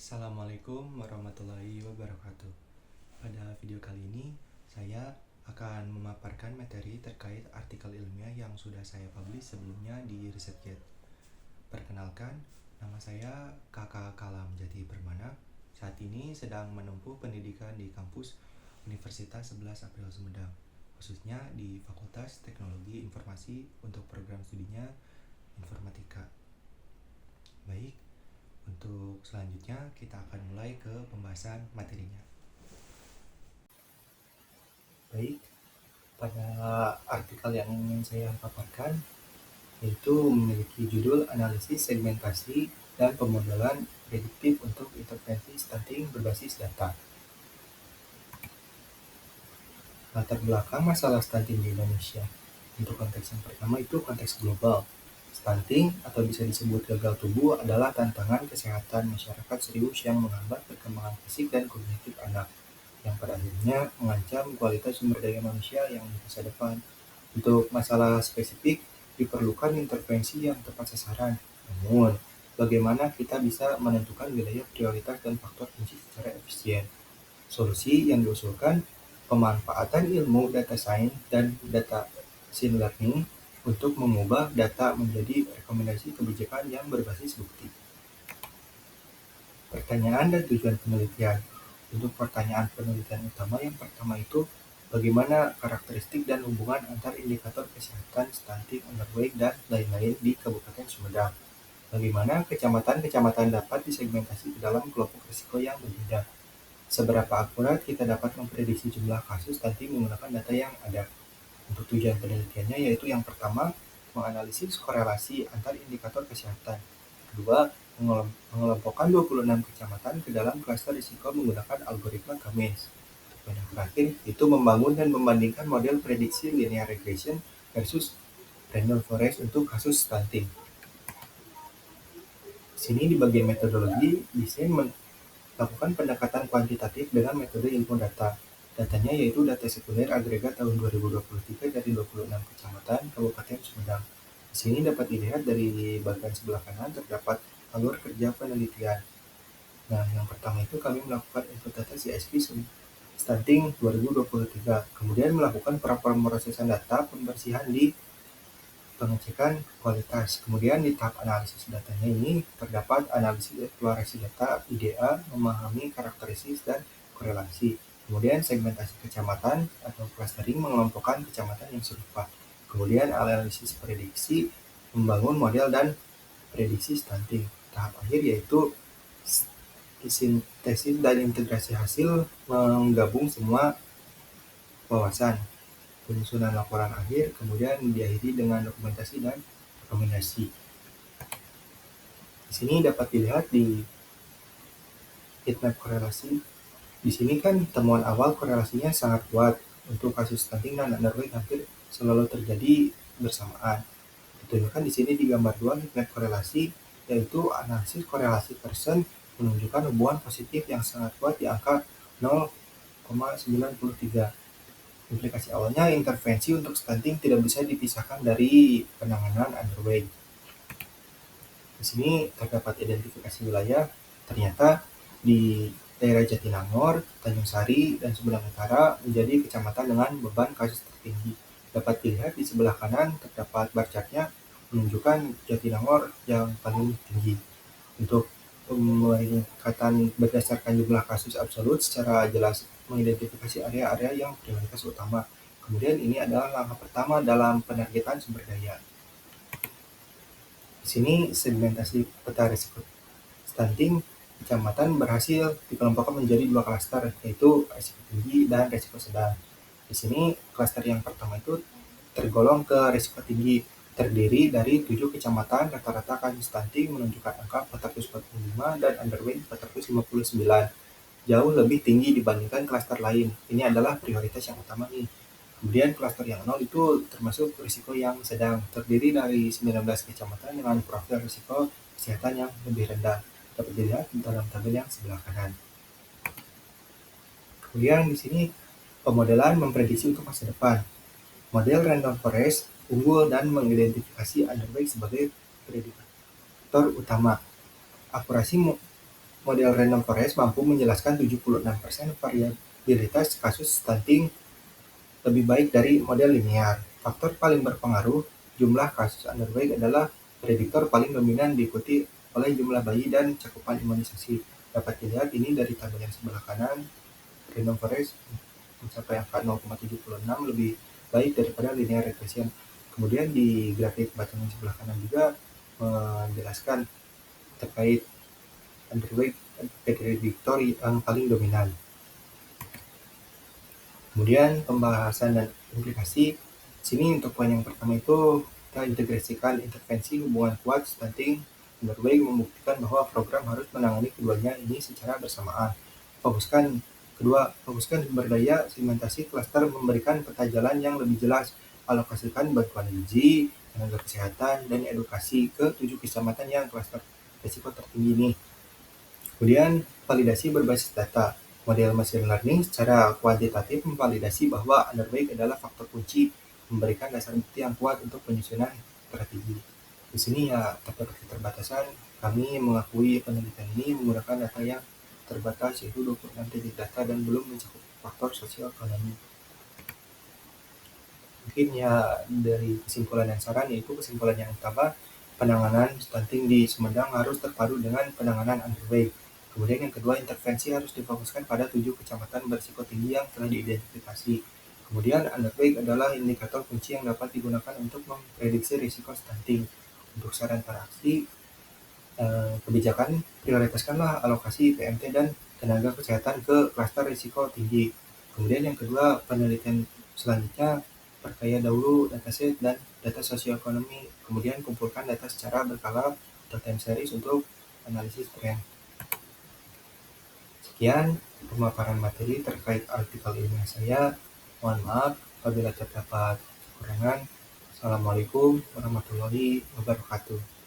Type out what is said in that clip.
Assalamualaikum warahmatullahi wabarakatuh. Pada video kali ini, saya akan memaparkan materi terkait artikel ilmiah yang sudah saya publish sebelumnya di ResearchGate. Perkenalkan, nama saya Kakak Kalam Jati Permana. Saat ini sedang menempuh pendidikan di kampus Universitas 11 April Sumedang, khususnya di Fakultas Teknologi Informasi untuk program studinya Informatika. Baik, untuk selanjutnya kita akan mulai ke pembahasan materinya. Baik, pada artikel yang ingin saya paparkan yaitu memiliki judul analisis segmentasi dan pemodelan prediktif untuk intervensi stunting berbasis data. Latar belakang masalah stunting di Indonesia. Untuk konteks yang pertama itu konteks global. Stunting atau bisa disebut gagal tumbuh adalah tantangan kesehatan masyarakat serius yang menghambat perkembangan fisik dan kognitif anak, yang pada akhirnya mengancam kualitas sumber daya manusia yang di masa depan. Untuk masalah spesifik, diperlukan intervensi yang tepat sasaran. Namun, bagaimana kita bisa menentukan wilayah prioritas dan faktor kunci secara efisien? Solusi yang diusulkan pemanfaatan ilmu data science dan data machine learning untuk mengubah data menjadi rekomendasi kebijakan yang berbasis bukti. Pertanyaan dan tujuan penelitian. Untuk pertanyaan penelitian utama yang pertama itu, bagaimana karakteristik dan hubungan antar indikator kesehatan stunting, underweight, dan lain-lain di Kabupaten Sumedang. Bagaimana kecamatan-kecamatan dapat disegmentasi ke dalam kelompok risiko yang berbeda. Seberapa akurat kita dapat memprediksi jumlah kasus stunting menggunakan data yang ada. Untuk tujuan penelitiannya yaitu yang pertama, menganalisis korelasi antar indikator kesehatan. Kedua, mengelompokkan 26 kecamatan ke dalam klaster risiko menggunakan algoritma K-means. Dan yang terakhir, itu membangun dan membandingkan model prediksi linear regression versus random forest untuk kasus stunting. Di sini di bagian metodologi, desain melakukan pendekatan kuantitatif dengan metode ilmu data. Datanya yaitu data sekunder agregat tahun 2023 dari 26 kecamatan Kabupaten Sumedang. Di sini dapat dilihat dari bagian sebelah kanan terdapat alur kerja penelitian. Nah, yang pertama itu kami melakukan input data CSV stunting 2023, kemudian melakukan pemrosesan data pembersihan di pengecekan kualitas. Kemudian di tahap analisis datanya ini terdapat analisis eksplorasi data IDA, memahami karakteristik dan korelasi. Kemudian segmentasi kecamatan atau clustering mengelompokkan kecamatan yang serupa. Kemudian analisis prediksi, membangun model dan prediksi stunting. Tahap akhir yaitu sintesis dan integrasi hasil, menggabung semua wawasan. Penyusunan laporan akhir, kemudian diakhiri dengan dokumentasi dan rekomendasi. Di sini dapat dilihat di heatmap korelasi. Di sini kan temuan awal korelasinya sangat kuat untuk kasus stunting dan underweight hampir selalu terjadi bersamaan. Ditunjukkan di sini di gambar 2 heatmap korelasi, yaitu analisis korelasi persen menunjukkan hubungan positif yang sangat kuat di angka 0,93. Implikasi awalnya, intervensi untuk stunting tidak bisa dipisahkan dari penanganan underweight. Di sini terdapat identifikasi wilayah. Ternyata di daerah Jatinangor, Tanjung Sari, dan Sumedang Utara menjadi kecamatan dengan beban kasus tertinggi. Dapat dilihat di sebelah kanan terdapat bar chartnya menunjukkan Jatinangor yang paling tinggi. Untuk peningkatan berdasarkan jumlah kasus absolut secara jelas mengidentifikasi area-area yang prioritas utama. Kemudian ini adalah langkah pertama dalam penargetan sumber daya. Di sini segmentasi peta risiko stunting kecamatan berhasil dikelompokkan menjadi 2 klaster, yaitu risiko tinggi dan risiko sedang. Di sini klaster yang pertama itu tergolong ke risiko tinggi, terdiri dari 7 kecamatan, rata-rata kasus stunting menunjukkan angka 445 dan underweight 459. Jauh lebih tinggi dibandingkan klaster lain. Ini adalah prioritas yang utama nih. Kemudian klaster yang 0 itu termasuk risiko yang sedang, terdiri dari 19 kecamatan dengan profil risiko kesehatan yang lebih rendah. Dapat dilihat dalam tabel yang sebelah kanan. Kemudian di sini pemodelan memprediksi untuk masa depan. Model random forest unggul dan mengidentifikasi underweight sebagai prediktor utama. Akurasi model random forest mampu menjelaskan 76% variabilitas kasus stunting lebih baik dari model linear. Faktor paling berpengaruh, jumlah kasus underweight adalah prediktor paling dominan diikuti oleh jumlah bayi dan cakupan imunisasi. Dapat dilihat ini dari tabel yang sebelah kanan, random forest mencapai angka 0,76 lebih baik daripada linear regression. Kemudian di grafik batuan yang sebelah kanan juga menjelaskan terkait underweight prediktor yang paling dominan. Kemudian pembahasan dan implikasi. Sini untuk poin yang pertama itu kita integrasikan intervensi hubungan kuat stunting underweight membuktikan bahwa program harus menangani keduanya ini secara bersamaan. Fokuskan sumber daya segmentasi klaster memberikan peta jalan yang lebih jelas. Alokasikan bantuan gizi, tenaga kesehatan, dan edukasi ke 7 kecamatan yang klaster risiko tertinggi ini. Kemudian validasi berbasis data. Model machine learning secara kuantitatif memvalidasi bahwa underweight adalah faktor kunci, memberikan dasar bukti yang kuat untuk penyusunan strategi. Di sini ya terdapat keterbatasan, kami mengakui penelitian ini menggunakan data yang terbatas yaitu 26 titik data dan belum mencakup faktor sosial ekonomi. Mungkin ya dari kesimpulan dan saran yaitu kesimpulan yang pertama, penanganan stunting di Sumedang harus terpadu dengan penanganan underweight. Kemudian yang kedua, intervensi harus difokuskan pada 7 kecamatan berisiko tinggi yang telah diidentifikasi. Kemudian underweight adalah indikator kunci yang dapat digunakan untuk memprediksi risiko stunting. Untuk saran para aksi, kebijakan prioritaskanlah alokasi PMT dan tenaga kesehatan ke klaster risiko tinggi. Kemudian yang kedua, penelitian selanjutnya perkaya dahulu dataset dan data sosioekonomi, kemudian kumpulkan data secara berkala atau time series untuk analisis tren. Sekian pemaparan materi terkait artikel ilmiah saya. Mohon maaf apabila terdapat kekurangan. Assalamualaikum warahmatullahi wabarakatuh.